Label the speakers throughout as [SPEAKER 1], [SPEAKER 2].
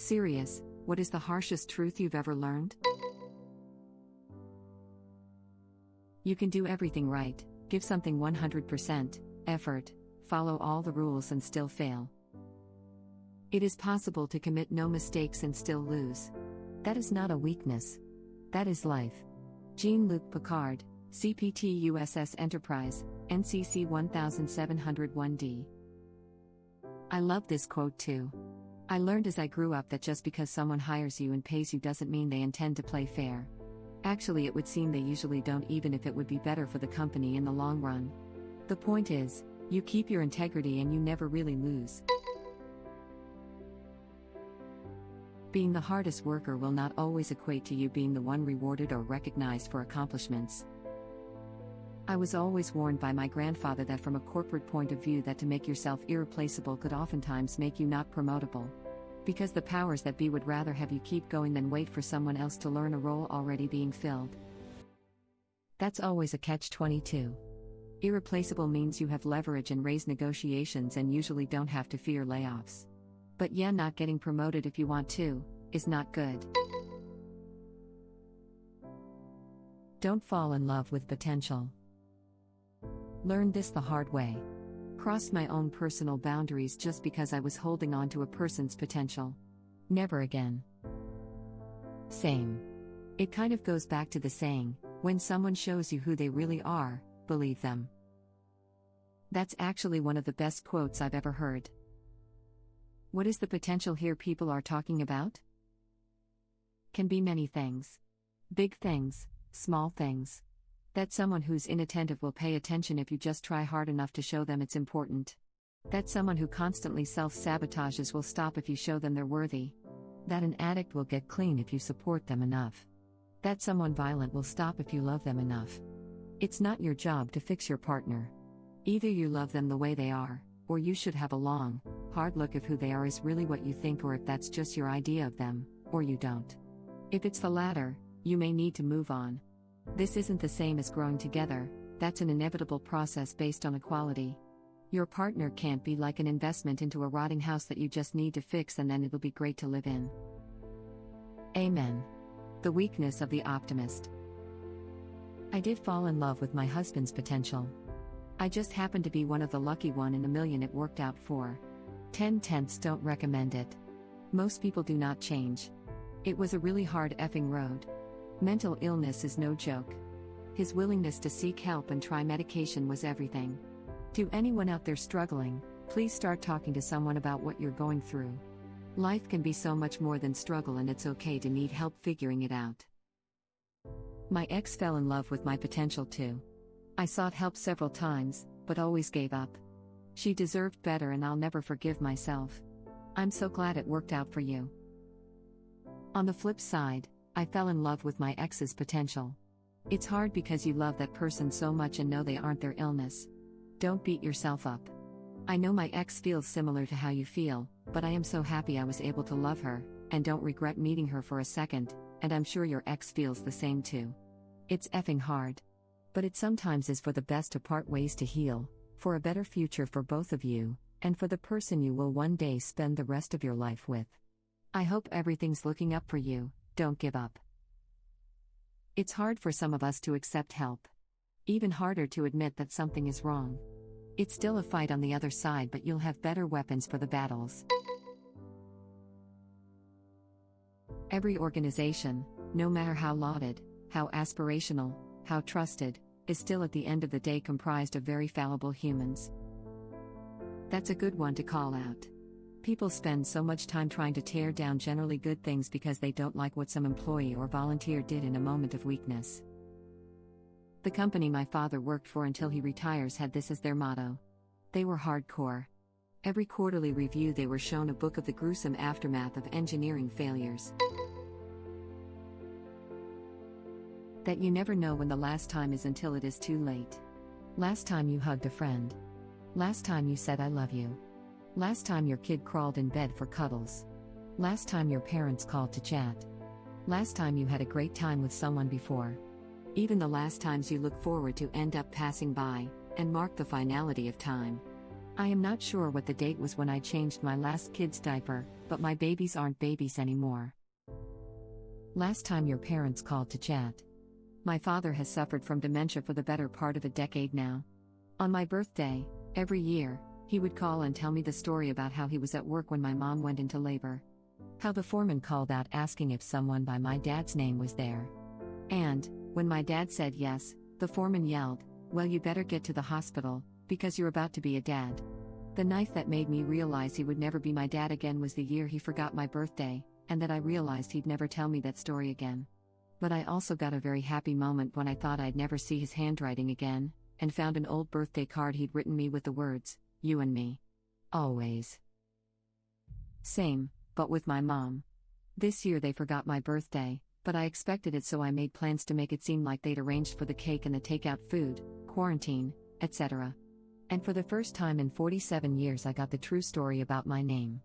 [SPEAKER 1] Serious, what is the harshest truth you've ever learned? You can do everything right, give something 100% effort, follow all the rules and still fail. It is possible to commit no mistakes and still lose. That is not a weakness. That is life. Jean-Luc Picard, CPT USS Enterprise, NCC 1701D. I love this quote too. I learned as I grew up that just because someone hires you and pays you doesn't mean they intend to play fair. Actually, it would seem they usually don't, even if it would be better for the company in the long run. The point is, you keep your integrity and you never really lose. Being the hardest worker will not always equate to you being the one rewarded or recognized for accomplishments. I was always warned by my grandfather that from a corporate point of view that to make yourself irreplaceable could oftentimes make you not promotable. Because the powers that be would rather have you keep going than wait for someone else to learn a role already being filled. That's always a catch-22. Irreplaceable means you have leverage and raise negotiations and usually don't have to fear layoffs. But yeah, not getting promoted if you want to, is not good. Don't fall in love with potential. Learned this the hard way. Crossed my own personal boundaries just because I was holding on to a person's potential. Never again. Same. It kind of goes back to the saying, when someone shows you who they really are, believe them. That's actually one of the best quotes I've ever heard. What is the potential here people are talking about? Can be many things. Big things, small things. That someone who's inattentive will pay attention if you just try hard enough to show them it's important. That someone who constantly self-sabotages will stop if you show them they're worthy. That an addict will get clean if you support them enough. That someone violent will stop if you love them enough. It's not your job to fix your partner. Either you love them the way they are, or you should have a long, hard look if who they are is really what you think, or if that's just your idea of them, or you don't. If it's the latter, you may need to move on. This isn't the same as growing together, that's an inevitable process based on equality. Your partner can't be like an investment into a rotting house that you just need to fix and then it'll be great to live in. Amen. The weakness of the optimist. I did fall in love with my husband's potential. I just happened to be one of the lucky 1 in a million it worked out for. 10/10 don't recommend it. Most people do not change. It was a really hard effing road. Mental illness is no joke. His willingness to seek help and try medication was everything. To anyone out there struggling, please start talking to someone about what you're going through. Life can be so much more than struggle, and it's okay to need help figuring it out. My ex fell in love with my potential too. I sought help several times, but always gave up. She deserved better and I'll never forgive myself. I'm so glad it worked out for you. On the flip side, I fell in love with my ex's potential. It's hard because you love that person so much and know they aren't their illness. Don't beat yourself up. I know my ex feels similar to how you feel, but I am so happy I was able to love her, and don't regret meeting her for a second, and I'm sure your ex feels the same too. It's effing hard. But it sometimes is for the best to part ways to heal, for a better future for both of you, and for the person you will one day spend the rest of your life with. I hope everything's looking up for you. Don't give up. It's hard for some of us to accept help. Even harder to admit that something is wrong. It's still a fight on the other side, but you'll have better weapons for the battles. Every organization, no matter how lauded, how aspirational, how trusted, is still at the end of the day comprised of very fallible humans. That's a good one to call out. People spend so much time trying to tear down generally good things because they don't like what some employee or volunteer did in a moment of weakness. The company my father worked for until he retires had this as their motto. They were hardcore. Every quarterly review they were shown a book of the gruesome aftermath of engineering failures. That you never know when the last time is until it is too late. Last time you hugged a friend. Last time you said I love you. Last time your kid crawled in bed for cuddles. Last time your parents called to chat. Last time you had a great time with someone before. Even the last times you look forward to end up passing by, and mark the finality of time. I am not sure what the date was when I changed my last kid's diaper, but my babies aren't babies anymore. Last time your parents called to chat. My father has suffered from dementia for the better part of a decade now. On my birthday, every year, he would call and tell me the story about how he was at work when my mom went into labor. How the foreman called out asking if someone by my dad's name was there. And, when my dad said yes, the foreman yelled, "Well, you better get to the hospital, because you're about to be a dad." The knife that made me realize he would never be my dad again was the year he forgot my birthday, and that I realized he'd never tell me that story again. But I also got a very happy moment when I thought I'd never see his handwriting again, and found an old birthday card he'd written me with the words, "You and me. Always." Same, but with my mom. This year they forgot my birthday, but I expected it, so I made plans to make it seem like they'd arranged for the cake and the takeout food, quarantine, etc. And for the first time in 47 years I got the true story about my name.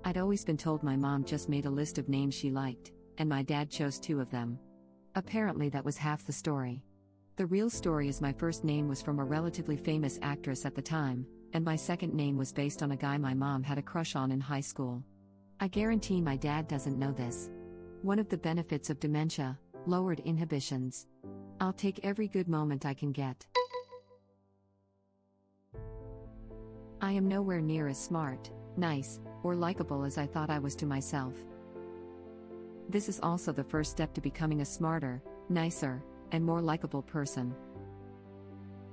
[SPEAKER 1] I'd always been told my mom just made a list of names she liked, and my dad chose 2 of them. Apparently that was half the story. The real story is my first name was from a relatively famous actress at the time, and my second name was based on a guy my mom had a crush on in high school. I guarantee my dad doesn't know this. One of the benefits of dementia, lowered inhibitions. I'll take every good moment I can get. I am nowhere near as smart, nice, or likable as I thought I was to myself. This is also the first step to becoming a smarter, nicer, and more likable person.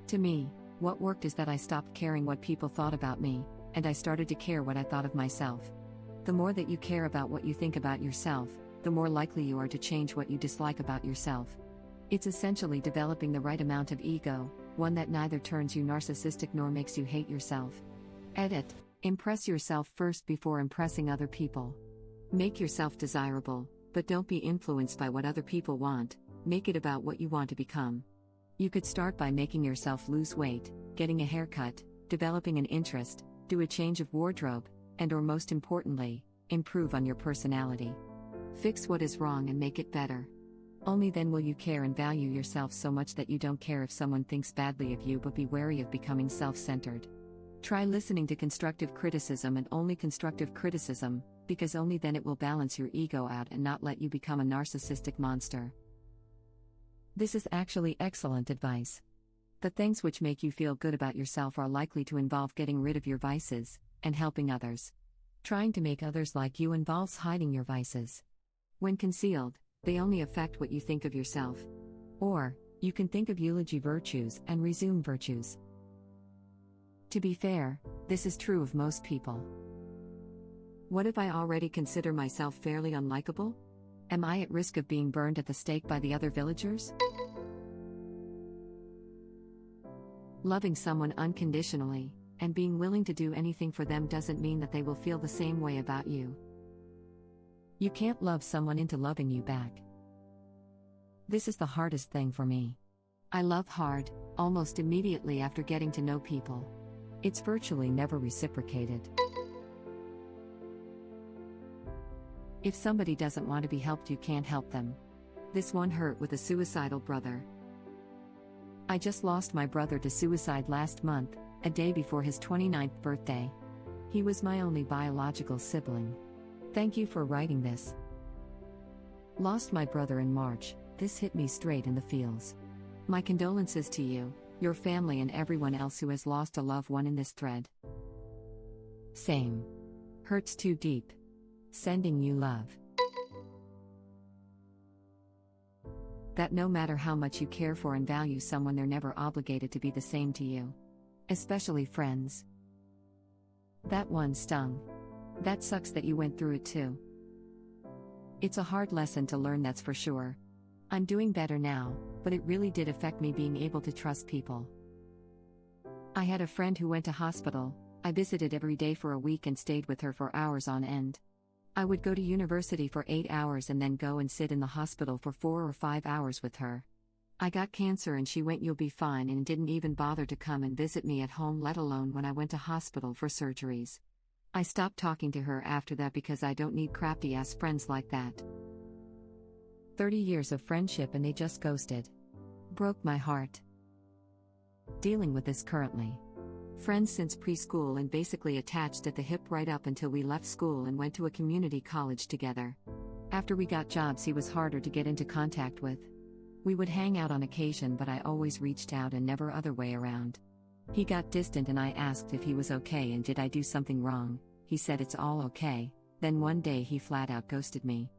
[SPEAKER 1] To me, what worked is that I stopped caring what people thought about me, and I started to care what I thought of myself. The more that you care about what you think about yourself, the more likely you are to change what you dislike about yourself. It's essentially developing the right amount of ego, one that neither turns you narcissistic nor makes you hate yourself. Edit. Impress yourself first before impressing other people. Make yourself desirable, but don't be influenced by what other people want. Make it about what you want to become. You could start by making yourself lose weight, getting a haircut, developing an interest, do a change of wardrobe, and or most importantly, improve on your personality. Fix what is wrong and make it better. Only then will you care and value yourself so much that you don't care if someone thinks badly of you, but be wary of becoming self-centered. Try listening to constructive criticism and only constructive criticism, because only then it will balance your ego out and not let you become a narcissistic monster. This is actually excellent advice. The things which make you feel good about yourself are likely to involve getting rid of your vices, and helping others. Trying to make others like you involves hiding your vices. When concealed, they only affect what you think of yourself. Or, you can think of eulogy virtues and resume virtues. To be fair, this is true of most people. What if I already consider myself fairly unlikable? Am I at risk of being burned at the stake by the other villagers? Loving someone unconditionally, and being willing to do anything for them doesn't mean that they will feel the same way about you. You can't love someone into loving you back. This is the hardest thing for me. I love hard, almost immediately after getting to know people. It's virtually never reciprocated. If somebody doesn't want to be helped, you can't help them. This one hurt with a suicidal brother. I just lost my brother to suicide last month, a day before his 29th birthday. He was my only biological sibling. Thank you for writing this. Lost my brother in March. This hit me straight in the feels. My condolences to you, your family, and everyone else who has lost a loved one in this thread. Same. Hurts too deep. Sending you love. That no matter how much you care for and value someone, they're never obligated to be the same to you. Especially friends. That one stung. That sucks that you went through it too. It's a hard lesson to learn, that's for sure. I'm doing better now, but it really did affect me being able to trust people. I had a friend who went to hospital. I visited every day for a week and stayed with her for hours on end. I would go to university for 8 hours and then go and sit in the hospital for 4 or 5 hours with her. I got cancer and she went, "You'll be fine," and didn't even bother to come and visit me at home, let alone when I went to hospital for surgeries. I stopped talking to her after that because I don't need crafty-ass friends like that. 30 years of friendship and they just ghosted. Broke my heart. Dealing with this currently. Friends since preschool and basically attached at the hip right up until we left school and went to a community college together. After we got jobs, he was harder to get into contact with. We would hang out on occasion, but I always reached out and never other way around. He got distant and I asked if he was okay and did I do something wrong. He said it's all okay. Then one day he flat out ghosted me.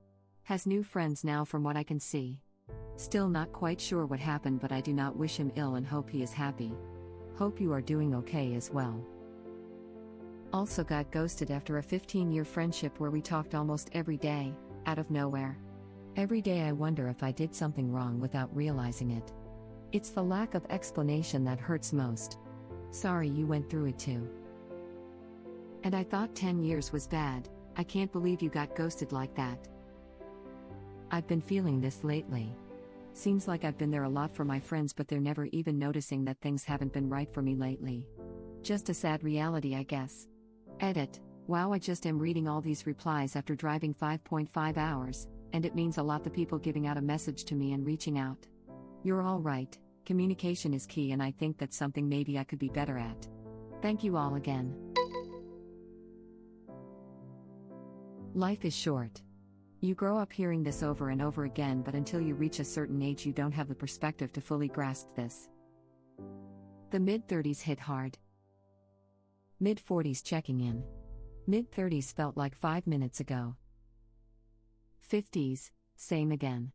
[SPEAKER 1] Has new friends now from what I can see. Still not quite sure what happened, but I do not wish him ill and hope he is happy. Hope you are doing okay as well. Also got ghosted after a 15-year friendship where we talked almost every day, out of nowhere. Every day I wonder if I did something wrong without realizing it. It's the lack of explanation that hurts most. Sorry you went through it too. And I thought 10 years was bad. I can't believe you got ghosted like that. I've been feeling this lately. Seems like I've been there a lot for my friends, but they're never even noticing that things haven't been right for me lately. Just a sad reality, I guess. Edit. Wow, I just am reading all these replies after driving 5.5 hours, and it means a lot, the people giving out a message to me and reaching out. You're all right. Communication is key, and I think that's something maybe I could be better at. Thank you all again. Life is short. You grow up hearing this over and over again, but until you reach a certain age, you don't have the perspective to fully grasp this. The mid-30s hit hard. Mid-40s checking in. Mid-30s felt like 5 minutes ago. 50s, same again.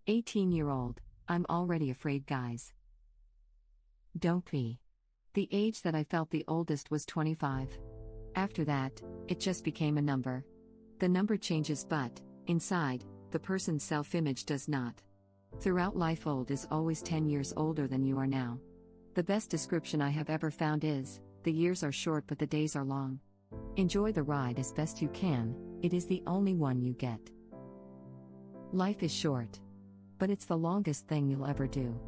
[SPEAKER 1] 18-year-old, I'm already afraid, guys. Don't be. The age that I felt the oldest was 25. After that, it just became a number. The number changes, but, inside, the person's self-image does not. Throughout life, old is always 10 years older than you are now. The best description I have ever found is, the years are short but the days are long. Enjoy the ride as best you can, it is the only one you get. Life is short. But it's the longest thing you'll ever do.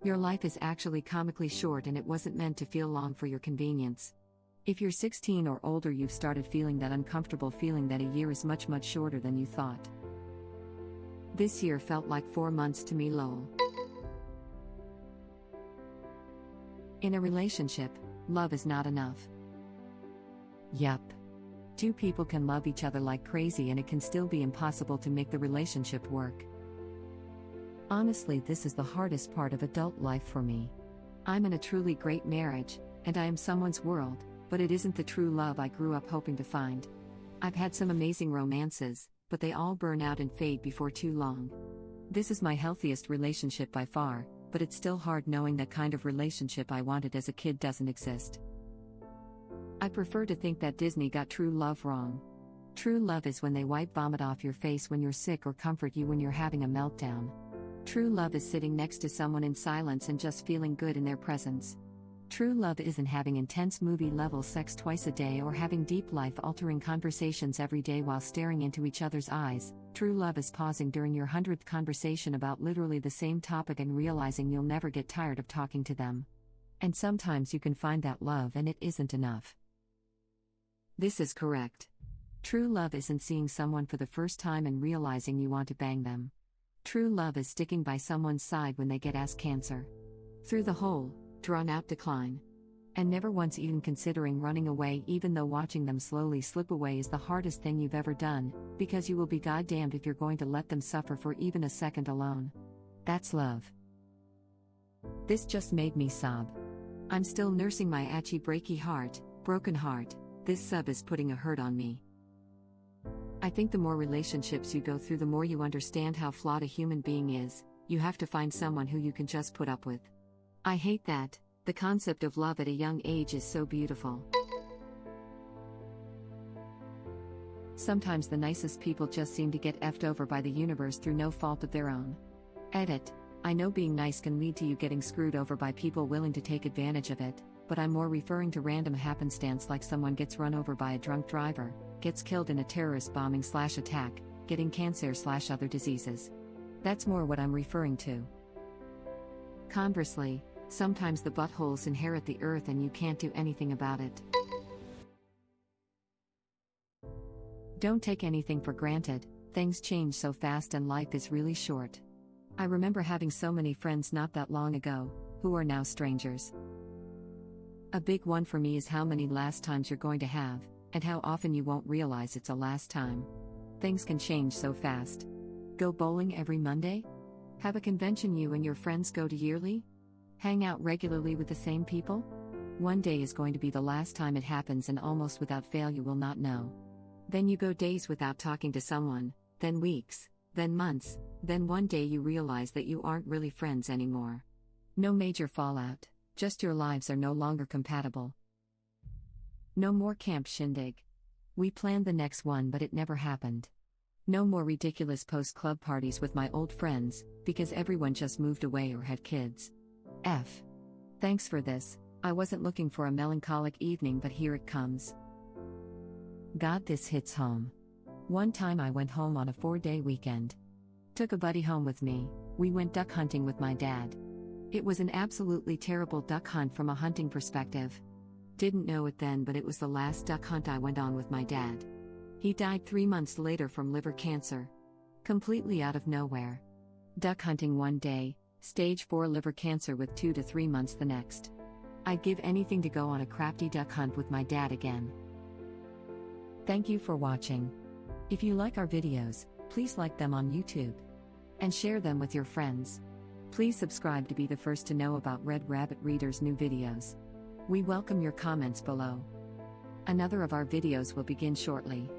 [SPEAKER 1] Your life is actually comically short, and it wasn't meant to feel long for your convenience. If you're 16 or older, you've started feeling that uncomfortable feeling that a year is much, much shorter than you thought. This year felt like 4 months to me, lol. In a relationship, love is not enough. Yup. Two people can love each other like crazy and it can still be impossible to make the relationship work. Honestly, this is the hardest part of adult life for me. I'm in a truly great marriage, and I am someone's world, but it isn't the true love I grew up hoping to find. I've had some amazing romances, but they all burn out and fade before too long. This is my healthiest relationship by far, but it's still hard knowing that kind of relationship I wanted as a kid doesn't exist. I prefer to think that Disney got true love wrong. True love is when they wipe vomit off your face when you're sick or comfort you when you're having a meltdown. True love is sitting next to someone in silence and just feeling good in their presence. True love isn't having intense movie-level sex twice a day or having deep life-altering conversations every day while staring into each other's eyes. True love is pausing during your 100th conversation about literally the same topic and realizing you'll never get tired of talking to them. And sometimes you can find that love and it isn't enough. This is correct. True love isn't seeing someone for the first time and realizing you want to bang them. True love is sticking by someone's side when they get ass cancer. Through the whole, drawn-out decline. And never once even considering running away, even though watching them slowly slip away is the hardest thing you've ever done, because you will be goddamned if you're going to let them suffer for even a second alone. That's love. This just made me sob. I'm still nursing my achy breaky heart, broken heart. This sub is putting a hurt on me. I think the more relationships you go through, the more you understand how flawed a human being is. You have to find someone who you can just put up with. I hate that. The concept of love at a young age is so beautiful. Sometimes the nicest people just seem to get effed over by the universe through no fault of their own. Edit. I know being nice can lead to you getting screwed over by people willing to take advantage of it, but I'm more referring to random happenstance like someone gets run over by a drunk driver, gets killed in a terrorist bombing/attack, getting cancer/other diseases. That's more what I'm referring to. Conversely, sometimes the buttholes inherit the earth and you can't do anything about it. Don't take anything for granted, things change so fast and life is really short. I remember having so many friends not that long ago, who are now strangers. A big one for me is how many last times you're going to have, and how often you won't realize it's a last time. Things can change so fast. Go bowling every Monday? Have a convention you and your friends go to yearly? Hang out regularly with the same people? One day is going to be the last time it happens, and almost without fail you will not know. Then you go days without talking to someone, then weeks, then months, then one day you realize that you aren't really friends anymore. No major fallout, just your lives are no longer compatible. No more camp shindig. We planned the next one, but it never happened. No more ridiculous post-club parties with my old friends, because everyone just moved away or had kids. F. Thanks for this. I wasn't looking for a melancholic evening, but here it comes. God, this hits home. One time I went home on a 4-day weekend. Took a buddy home with me. We went duck hunting with my dad. It was an absolutely terrible duck hunt from a hunting perspective. Didn't know it then, but it was the last duck hunt I went on with my dad. He died 3 months later from liver cancer. Completely out of nowhere. Duck hunting one day, stage 4 liver cancer with 2 to 3 months the next. I'd give anything to go on a crafty duck hunt with my dad again. Thank you for watching. If you like our videos, please like them on YouTube. And share them with your friends. Please subscribe to be the first to know about Red Rabbit Reader's new videos. We welcome your comments below. Another of our videos will begin shortly.